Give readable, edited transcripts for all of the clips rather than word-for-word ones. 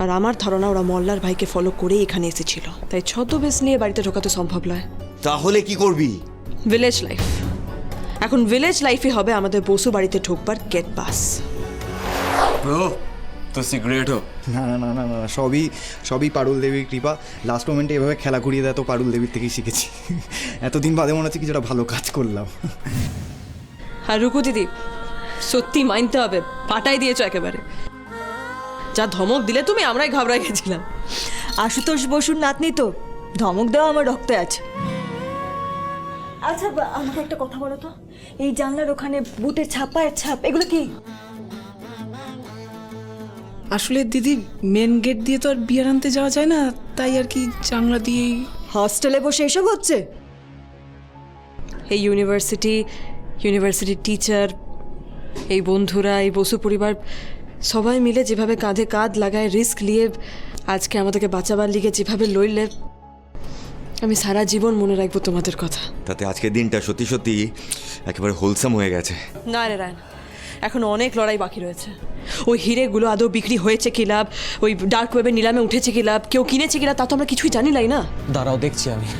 আর আমার ধারণা ওরা মল্লার ভাইকে ফলো করে এখানে এসেছিল, তাই ছদ্মবেশ নিয়ে বাড়িতে ঢোকাতে সম্ভব নয়। তাহলে কি করবি? Village life. এখন ভিলেজ লাইফই হবে আমাদের বসু বাড়িতে ঢোকবার গেট পাস। ব্রো তো সিক্রেট হো। না না না না না সবই পারুল দেবীর কৃপা। লাস্ট মোমেন্টে এভাবে খেলা ঘুরিয়ে দেয় তো পারুল দেবীর থেকেই শিখেছি। এতদিন বাদে মনে হচ্ছে কিছুটা ভালো কাজ করলাম। আর রুকু দিদি, সত্যি মানতে হবে, পাটাই দিয়েছো একেবারে। যা ধমক দিলে তুমি, আমরাই ঘাবড়াই গেছিলাম। আশুতোষ বসুর নাতনি তো, ধমক দেওয়া আমার রক্তে আছে। আচ্ছা আমাকে একটা কথা বলো তো, এই জানলার ওখানে বুটের ছাপ, পায়ের ছাপ, এগুলো কি? আসলে দিদি মেন গেট দিয়ে তো আর বিয়ার আনতে যাওয়া যায় না, তাই আর কি জানলা দিয়েই। হস্টেলে বসে এসব হচ্ছে? এই ইউনিভার্সিটির টিচার, এই বন্ধুরা, এই বসু পরিবার সবাই মিলে যেভাবে কাঁধে কাঁধ লাগায় রিস্ক নিয়ে আজকে আমাদেরকে বাঁচাবার লিগে যেভাবে লড়লে, আমি সারা জীবন মনে রাখবো তোমাদের কথা। তাতে আজকের দিনটা সত্যি সত্যি একেবারে হোলসাম হয়ে গেছে। না রে রায়ন, এখন অনেক লড়াই বাকি রয়েছে। ওই হিরেগুলো আদৌ বিক্রি হয়েছে কি লাভ, ওই ডার্ক ওয়েবে নিলামে উঠেছে কি লাভ, কেউ কিনেছে কি লাভ, তা তো আমরা কিছুই জানি নাই না। দাঁড়াও দেখছি আমি।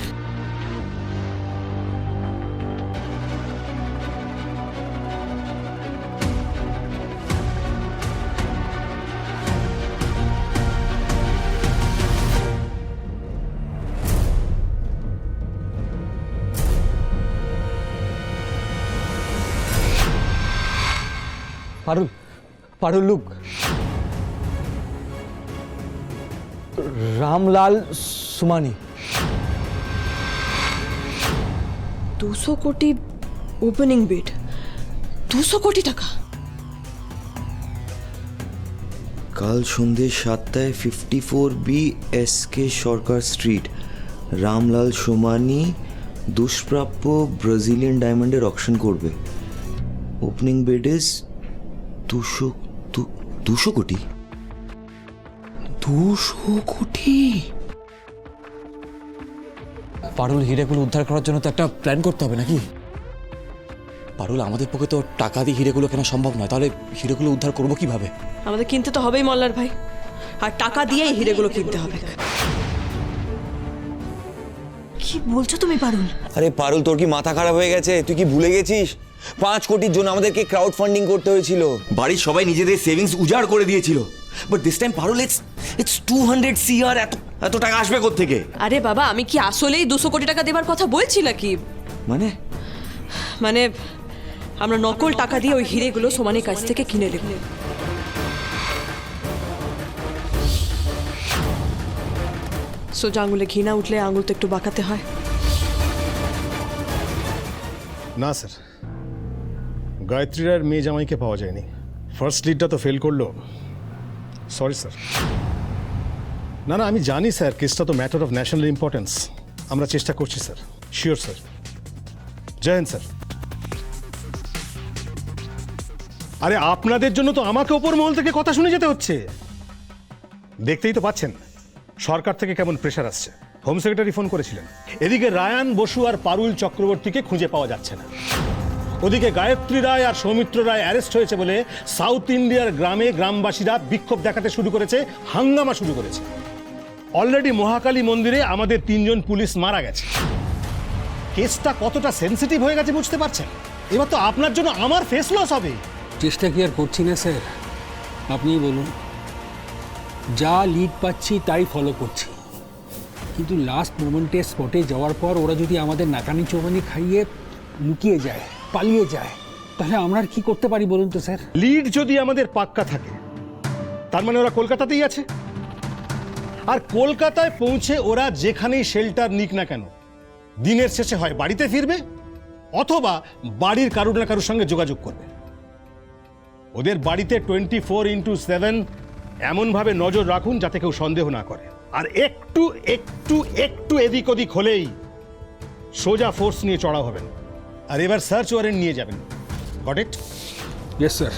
পারুল লুক, রামলাল সুমানি। 200 কোটি ওপেনিং বিড, 200 কোটি টাকা। কাল সন্ধ্যে 7টায় 54B SK সরকার স্ট্রিট, রামলাল সোমানি দুষ্প্রাপ্য ব্রাজিলিয়ান ডায়মন্ডের অকশন করবে। ওপেনিং বিড ইজ 200 কোটি। 200 কোটি! পারুল, হিরেগুলো উদ্ধার করার জন্য তো একটা প্ল্যান করতে হবে নাকি? পারুল, আমাদের পক্ষে তো টাকা দিয়ে হিরেগুলো কেনা সম্ভব নয়, তাহলে হিরেগুলো উদ্ধার করবো কিভাবে? আমাদের কিনতে তো হবেই মল্লার ভাই, আর টাকা দিয়েই হিরেগুলো কিনতে হবে। কি বলছো তুমি পারুল? আরে পারুল, তোর কি মাথা খারাপ হয়ে গেছে? তুই কি ভুলে গেছিস 5 কোটির জন্য আমাদেরকে ক্রাউড ফান্ডিং করতে হয়েছিল? বাড়ির সবাই নিজেদের সেভিংস উজাড় করে দিয়েছিল। But this time Parul, it's 200 CR। এত টাকা আসবে কোত্থেকে? আরে বাবা, আমি কি আসলেই 200 কোটি টাকা দেবার কথা বলছি নাকি? মানে আমরা নকল টাকা দিয়ে ওই হিরেগুলো সোমানির কাছ থেকে কিনে নেব। সোজা আঙুলে ঘি না উঠলে আঙুল তো একটু বাঁকাতে হয়। না স্যার, গায়ত্রী রায়ের মেয়ে জামাইকে পাওয়া যায়নি। ফার্স্ট লিডটা তো ফেল করলো। Sorry sir. না না, আমি জানি স্যার, কেসটা তো ম্যাটার অফ ন্যাশনাল ইম্পর্টেন্স। আমরা চেষ্টা করছি sir. Sure sir. Jai Hind sir. আরে আপনাদের জন্য তো আমাকে ওপর মহল থেকে কথা শুনে যেতে হচ্ছে। দেখতেই তো পাচ্ছেন সরকার থেকে কেমন প্রেশার আসছে। হোম সেক্রেটারি ফোন করেছিলেন। এদিকে রায়ান বসু আর পারুল চক্রবর্তীকে খুঁজে পাওয়া যাচ্ছে না। ওদিকে গায়ত্রী রায় আর সৌমিত্র রায় অ্যারেস্ট হয়েছে বলে সাউথ ইন্ডিয়ার গ্রামবাসীরা বিক্ষোভ দেখাতে শুরু করেছে, হাঙ্গামা শুরু করেছে। অলরেডি মহাকালী মন্দিরে আমাদের 3 জন পুলিশ মারা গেছে। কেসটা কতটা সেন্সিটিভ হয়ে গেছে বুঝতে পারছেন? এবার তো আপনার জন্য আমার ফেস লস হবে। চেষ্টা কি আর করছি না স্যার? আপনিই বলুন। যা লিড পাচ্ছি তাই ফলো করছি, কিন্তু লাস্ট মোমেন্টে স্পটে যাওয়ার পর ওরা যদি আমাদের নাকানি চৌকানি খাইয়ে লুকিয়ে যায়, পালিয়ে যায়, তাহলে আমরা আর কি করতে পারি বলুন তো স্যার? লিড যদি আমাদের পাক্কা থাকে, তার মানে ওরা কলকাতাতেই আছে। আর কলকাতায় পৌঁছে ওরা যেখানেই শেল্টার নিক না কেন, দিনের শেষে হয় বাড়িতে ফিরবে অথবা বাড়ির কারুর না কারুর সঙ্গে যোগাযোগ করবে। ওদের বাড়িতে 24x7 এমনভাবে নজর রাখুন যাতে কেউ সন্দেহ না করে। আর একটু একটু একটু এদিক ওদিক হলেই সোজা ফোর্স নিয়ে চড়া হবেন, আর এবার সার্চ ওয়ারেন্ট নিয়ে যাবেন। Got it? Yes sir.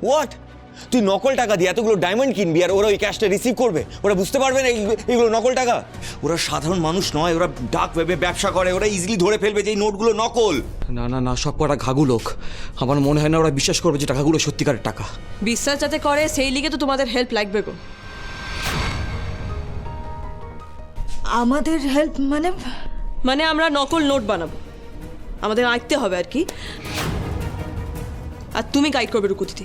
What? তুই নকল টাকা দিয়ে এতগুলো ডায়মন্ড কিনবি আর ওরা ওই ক্যাশটা রিসিভ করবে? ওরা বুঝতে পারবে না এগুলো নকল টাকা? ওরা সাধারণ মানুষ নয়, ওরা ডার্ক ওয়েবে ব্যবসা করে, ওরা ইজিলি ধরে ফেলবে যে এই নোটগুলো নকল। না না না, সব কটা ঘাঘু লোক। আমার মনে হয় না ওরা বিশ্বাস করবে যে টাকাগুলো সত্যিকারের টাকা। বিশ্বাস যাতে করে সেই লিগে তো তোমাদের হেল্প লাগবে গো। আমাদের হেল্প মানে? মানে আমরা নকল নোট বানাবো, আমাদের আঁকতে হবে আর কি। আর তুমি গাইড করবে রুকুতিতে,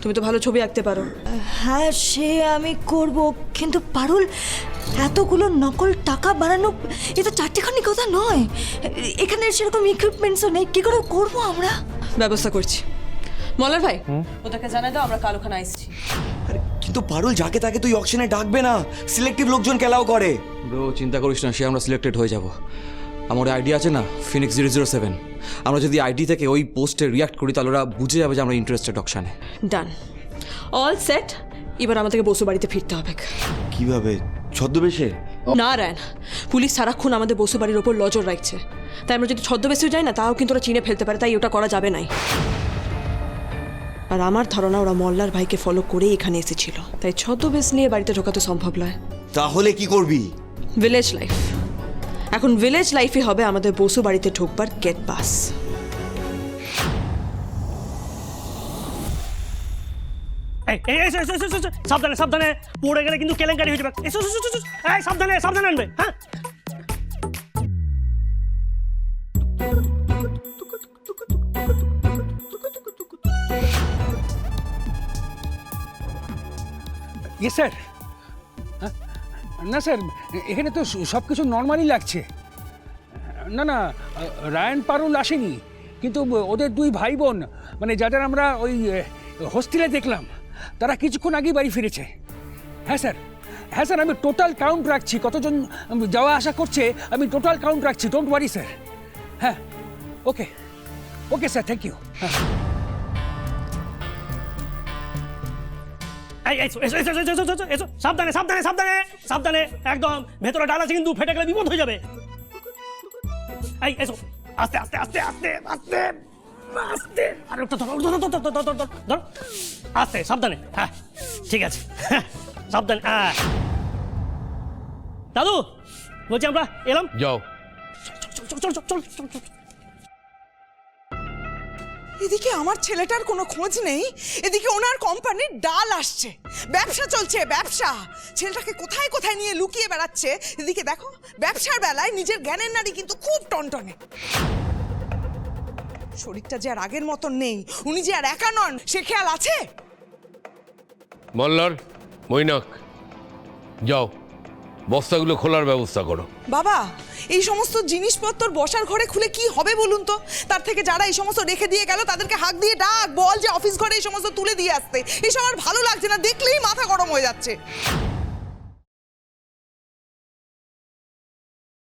তুমি তো ভালো ছবি আঁকতে পারো। হ্যাঁ সে আমি করব, কিন্তু পারুল এতগুলো নকল টাকা বানানো এ তো চারটেখানি কথা নয়। এখানে সেরকম ইকুইপমেন্টসও নেই, কী করে করবো আমরা? ব্যবস্থা করছি। মলার ভাই ওদেরকে জানাই দাও আমরা কাল ওখানে আসছি। আরে কিন্তু পারুল যাকে তাকে তুই অকশনে ডাকবে না, সিলেক্টিভ লোকজন খেলাও করে। ব্রো চিন্তা করিস না, সে আমরা সিলেক্টেড হয়ে যাব। আমার আইডিয়া আছে না, ফিনিক্স 007। আমরা যদি আইডি থেকে ওই পোস্টে রিয়াক্ট করি তাহলে ওরা বুঝে যাবে যে আমরা ইন্টারেস্টেড অকশনে। ডান, অল সেট। এবার আমাদেরকে বসু বাড়িতে ফিরতে হবে। কিভাবে? ছদ্মবেশে? না রায়ন, পুলিশ সারাক্ষণ আমাদের বসু বাড়ির ওপর নজর রাখছে, তাই আমরা যদি ছদ্মবেশেও যাই না তাও কিন্তু ওরা চিনে ফেলতে পারে, তাই ওটা করা যাবে নাই। আর আমার ধারণা ওরা মল্লার ভাইকে ফলো করেই এখানে এসেছিল, তাই ছদ্মবেশ নিয়ে বাড়িতে ঢোকা তো সম্ভব নয়। তাহলে কি করবি? Village life. এখন ভিলেজ লাইফই হবে আমাদের বসু বাড়িতে ঢোকবার গেট পাস। সাবধানে সাবধানে, পড়ে গেলে কিন্তু কেলেঙ্কারি হয়ে যাবে। এসো এসো এসো, এই সাবধানে সাবধানে আনবে। হ্যাঁ ইয়েস স্যার। না স্যার, এখানে তো সব কিছু নর্মালি লাগছে। না না, রায়ান পারুল আসেনি, কিন্তু ওদের দুই ভাই বোন মানে যাদের আমরা ওই হোস্টেলে দেখলাম তারা কিছুক্ষণ আগেই বাড়ি ফিরেছে। হ্যাঁ স্যার, হ্যাঁ স্যার, আমি টোটাল কাউন্ট রাখছি, কতজন যাওয়া আসা করছে আমি টোটাল কাউন্ট রাখছি, ডোন্ট ওয়ারি স্যার। হ্যাঁ ওকে ওকে স্যার, থ্যাংক ইউ। হ্যাঁ এসো এসো এসো এসো এসো এসো এসো, সাবধানে সাবধানে সাবধানে সাবধানে, একদম ভেতরে ডাল আছে কিন্তু ফেটে গেলে বিপদ হয়ে যাবে। এই এসো, আস্তে আস্তে আস্তে আস্তে আস্তে আস্তে, আর একটা ধরো ধরো ধরো ধরো ধরো ধরো ধরো, আস্তে সাবধানে। হ্যাঁ ঠিক আছে, সাবধানে। দাদু বলছি আমরা এলাম, যাও। চল চল চল চল চল চল। এদিকে আমার ছেলেটার কোনো খোঁজ নেই, এদিকে ওনার কোম্পানির ডাল আসছে, ব্যবসা চলছে ব্যবসা। ছেলেটাকে কোথায় কোথায় নিয়ে লুকিয়ে বেড়াচ্ছে। এদিকে দেখো, ব্যবসার বেলায় নিজের জ্ঞানের নারী কিন্তু খুব টনটনে। শরীরটা যে আর আগের মতন নেই, উনি যে আর একা নন সে খেয়াল আছে? মল্লার, মৈনাক, যাও বস্তাগুলো খোলার ব্যবস্থা করো। বাবা, এই সমস্ত জিনিসপত্র বসার ঘরে খুলে কি হবে বলুন তো? তার থেকে যারা এই সমস্ত রেখে দিয়ে গেল তাদেরকে হাঁক দিয়ে ডাক, বল যে অফিস ঘরে এই সমস্ত তুলে দিয়ে আসতে। এসব আর ভালো লাগছে না, দেখলেই মাথা গরম হয়ে যাচ্ছে।